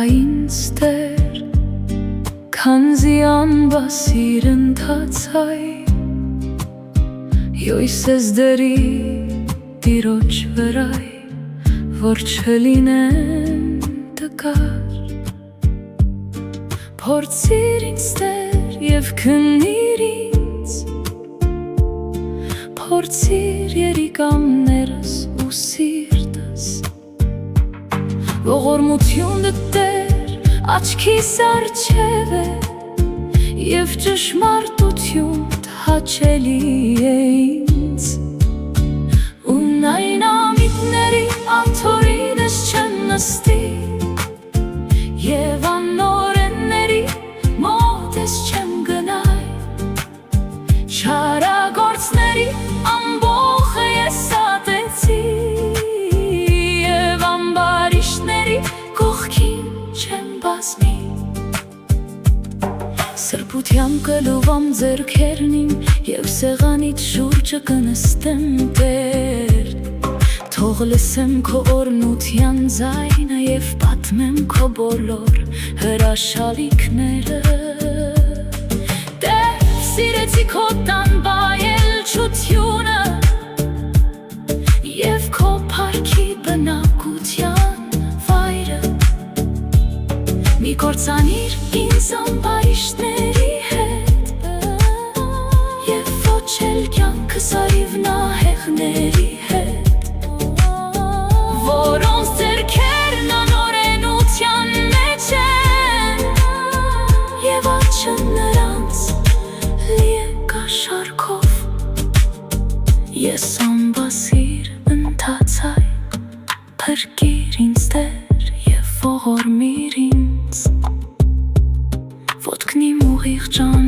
ինձ տեր, քանզի անբասիր ընթացայ, Յոյս ես դերի տիրոջ վրայ, որ չլինեմ տկար, Փորձիր ինձ տեր և քննիր ինձ, Փորձիր երիկամներս ու սիրտս, Ողորմությունը տեր աչքիս առջև է, Եվ ճշմարտություն հաճելի է ինձ, Ուն այն ամիտների աթորինս չեմ նստի, Եվ անօրենների մոտ ես չեմ գնայ, Չարագործների ամբոխը ես ատեցի, Եվ ամբարիշտների կողքին չեմ բազմի, Սրբությամբ կլուվամ ձեռքերնին և սեղանիդ շուրջը կնստեմ տեր, Թող լսեմ քո օրհնության ձայնը և պատմեմ քո բոլոր հրաշալիքները, Տեր, սիրեցի քո տան բայելչությունը և քո փառքի բնակության վայրը, Մի կործանիր ինձ ամբարիշտների հետ, Եվ ոչ էլ կյանքս արիվնահեղների հետ, Որոնց ձեռքերն անօրենության մեջ են, Եվ աչքը նրանց լի է կաշառքով, Ես անբասիր ընթացայ, Փրկիր ինձ Տեր և ողորմիր ինձ, Ոտքնիմ ուղիղ ջան